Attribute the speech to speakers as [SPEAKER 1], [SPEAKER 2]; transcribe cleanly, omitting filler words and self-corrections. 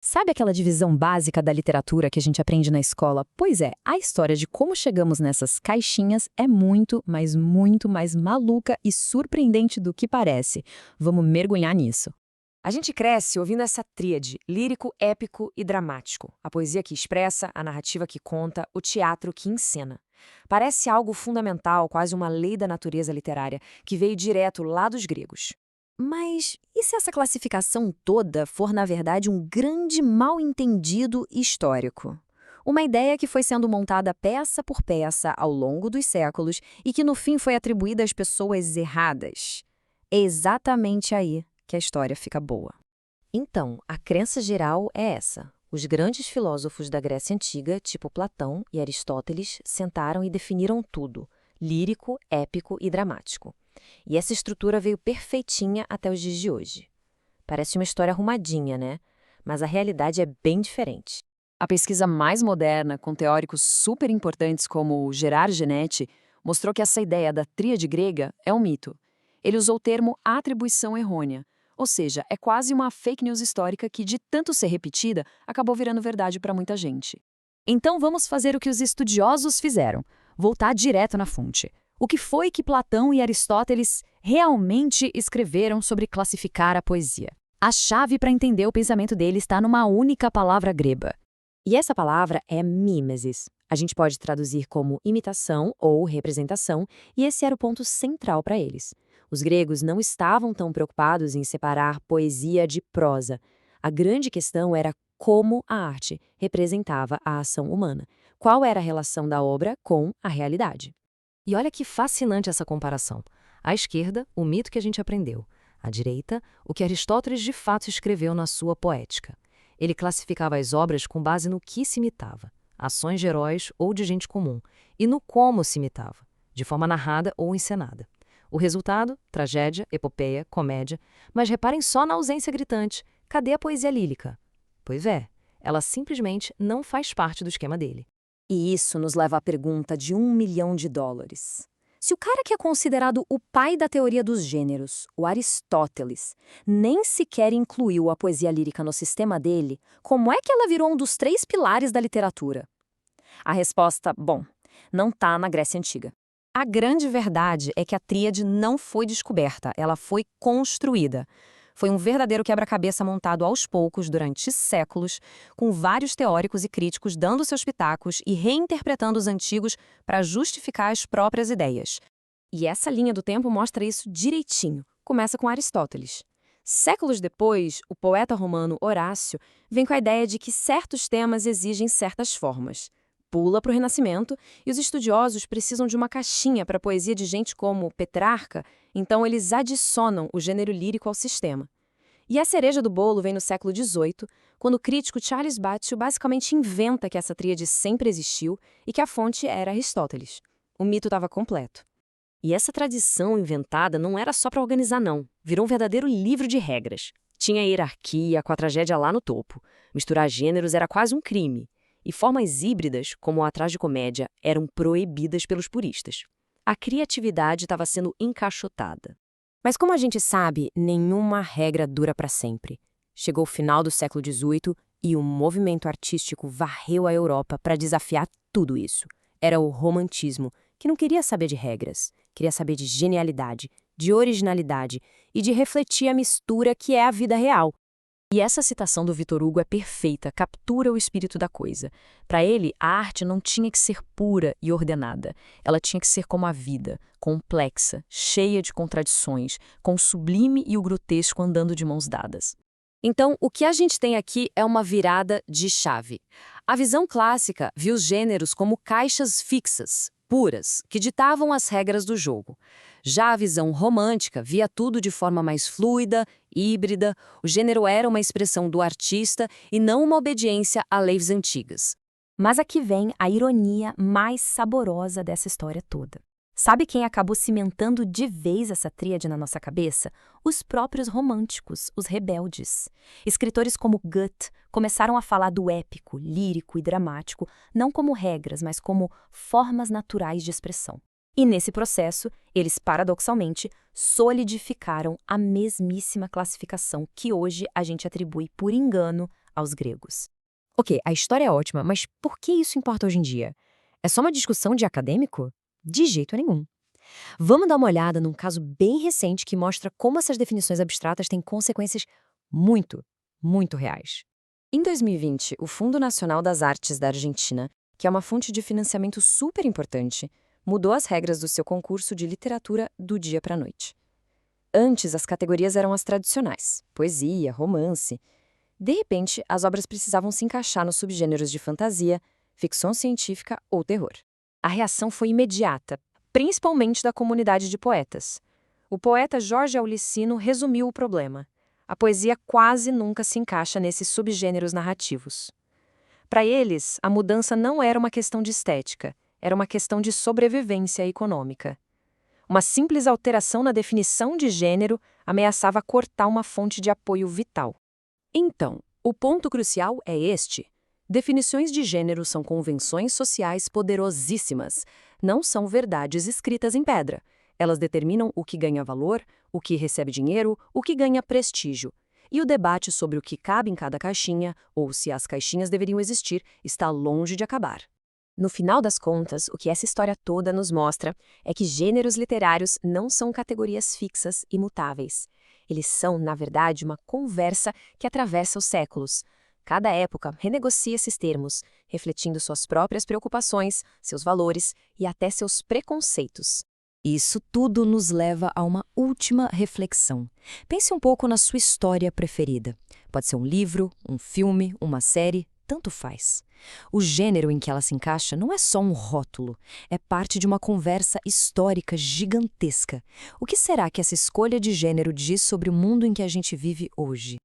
[SPEAKER 1] Sabe aquela divisão básica da literatura que a gente aprende na escola? Pois é, a história de como chegamos nessas caixinhas é muito, mas muito mais maluca e surpreendente do que parece. Vamos mergulhar nisso.
[SPEAKER 2] A gente cresce ouvindo essa tríade, lírico, épico e dramático. A poesia que expressa, a narrativa que conta, o teatro que encena. Parece algo fundamental, quase uma lei da natureza literária, que veio direto lá dos gregos.
[SPEAKER 1] Mas e se essa classificação toda for, na verdade, um grande mal-entendido histórico? Uma ideia que foi sendo montada peça por peça ao longo dos séculos e que no fim foi atribuída às pessoas erradas. É exatamente aí que a história fica boa.
[SPEAKER 2] Então, a crença geral é essa. Os grandes filósofos da Grécia Antiga, tipo Platão e Aristóteles, sentaram e definiram tudo: lírico, épico e dramático. E essa estrutura veio perfeitinha até os dias de hoje. Parece uma história arrumadinha, né? Mas a realidade é bem diferente.
[SPEAKER 1] A pesquisa mais moderna, com teóricos super importantes como o Gerard Genetti, mostrou que essa ideia da tríade grega é um mito. Ele usou o termo atribuição errônea, ou seja, é quase uma fake news histórica que, de tanto ser repetida, acabou virando verdade para muita gente. Então vamos fazer o que os estudiosos fizeram, voltar direto na fonte. O que foi que Platão e Aristóteles realmente escreveram sobre classificar a poesia? A chave para entender o pensamento deles está numa única palavra grega.
[SPEAKER 2] E essa palavra é mimesis. A gente pode traduzir como imitação ou representação, e esse era o ponto central para eles. Os gregos não estavam tão preocupados em separar poesia de prosa. A grande questão era como a arte representava a ação humana. Qual era a relação da obra com a realidade? E olha que fascinante essa comparação. À esquerda, o mito que a gente aprendeu. À direita, o que Aristóteles de fato escreveu na sua Poética. Ele classificava as obras com base no que se imitava, ações de heróis ou de gente comum, e no como se imitava, de forma narrada ou encenada. O resultado? Tragédia, epopeia, comédia. Mas reparem só na ausência gritante. Cadê a poesia lírica? Pois é, ela simplesmente não faz parte do esquema dele.
[SPEAKER 1] E isso nos leva à pergunta de $1 milhão. Se o cara que é considerado o pai da teoria dos gêneros, o Aristóteles, nem sequer incluiu a poesia lírica no sistema dele, como é que ela virou um dos 3 pilares da literatura? A resposta, bom, não está na Grécia Antiga. A grande verdade é que a tríade não foi descoberta, ela foi construída. Foi um verdadeiro quebra-cabeça montado aos poucos durante séculos, com vários teóricos e críticos dando seus pitacos e reinterpretando os antigos para justificar as próprias ideias. E essa linha do tempo mostra isso direitinho. Começa com Aristóteles. Séculos depois, o poeta romano Horácio vem com a ideia de que certos temas exigem certas formas. Pula para o Renascimento e os estudiosos precisam de uma caixinha para a poesia de gente como Petrarca, então eles adicionam o gênero lírico ao sistema. E a cereja do bolo vem no século XVIII, quando o crítico Charles Baccio basicamente inventa que essa tríade sempre existiu e que a fonte era Aristóteles. O mito estava completo. E essa tradição inventada não era só para organizar, não. Virou um verdadeiro livro de regras. Tinha hierarquia, com a tragédia lá no topo. Misturar gêneros era quase um crime. E formas híbridas, como a tragicomédia, eram proibidas pelos puristas. A criatividade estava sendo encaixotada. Mas como a gente sabe, nenhuma regra dura para sempre. Chegou o final do século XVIII e o movimento artístico varreu a Europa para desafiar tudo isso. Era o romantismo, que não queria saber de regras, queria saber de genialidade, de originalidade e de refletir a mistura que é a vida real. E essa citação do Victor Hugo é perfeita, captura o espírito da coisa. Para ele, a arte não tinha que ser pura e ordenada. Ela tinha que ser como a vida, complexa, cheia de contradições, com o sublime e o grotesco andando de mãos dadas. Então, o que a gente tem aqui é uma virada de chave. A visão clássica viu os gêneros como caixas fixas, puras, que ditavam as regras do jogo. Já a visão romântica via tudo de forma mais fluida, híbrida, o gênero era uma expressão do artista e não uma obediência a leis antigas. Mas aqui vem a ironia mais saborosa dessa história toda. Sabe quem acabou cimentando de vez essa tríade na nossa cabeça? Os próprios românticos, os rebeldes. Escritores como Goethe começaram a falar do épico, lírico e dramático, não como regras, mas como formas naturais de expressão. E nesse processo, eles paradoxalmente solidificaram a mesmíssima classificação que hoje a gente atribui por engano aos gregos.
[SPEAKER 2] Ok, a história é ótima, mas por que isso importa hoje em dia? É só uma discussão de acadêmico? De jeito nenhum. Vamos dar uma olhada num caso bem recente que mostra como essas definições abstratas têm consequências muito, muito reais.
[SPEAKER 1] Em 2020, o Fundo Nacional das Artes da Argentina, que é uma fonte de financiamento super importante, mudou as regras do seu concurso de literatura do dia para a noite. Antes, as categorias eram as tradicionais: poesia, romance. De repente, as obras precisavam se encaixar nos subgêneros de fantasia, ficção científica ou terror. A reação foi imediata, principalmente da comunidade de poetas. O poeta Jorge Aulicino resumiu o problema. A poesia quase nunca se encaixa nesses subgêneros narrativos. Para eles, a mudança não era uma questão de estética, era uma questão de sobrevivência econômica. Uma simples alteração na definição de gênero ameaçava cortar uma fonte de apoio vital. Então, o ponto crucial é este. Definições de gênero são convenções sociais poderosíssimas, não são verdades escritas em pedra. Elas determinam o que ganha valor, o que recebe dinheiro, o que ganha prestígio. E o debate sobre o que cabe em cada caixinha, ou se as caixinhas deveriam existir, está longe de acabar. No final das contas, o que essa história toda nos mostra é que gêneros literários não são categorias fixas e mutáveis. Eles são, na verdade, uma conversa que atravessa os séculos. Cada época renegocia esses termos, refletindo suas próprias preocupações, seus valores e até seus preconceitos.
[SPEAKER 2] Isso tudo nos leva a uma última reflexão. Pense um pouco na sua história preferida. Pode ser um livro, um filme, uma série, tanto faz. O gênero em que ela se encaixa não é só um rótulo, é parte de uma conversa histórica gigantesca. O que será que essa escolha de gênero diz sobre o mundo em que a gente vive hoje?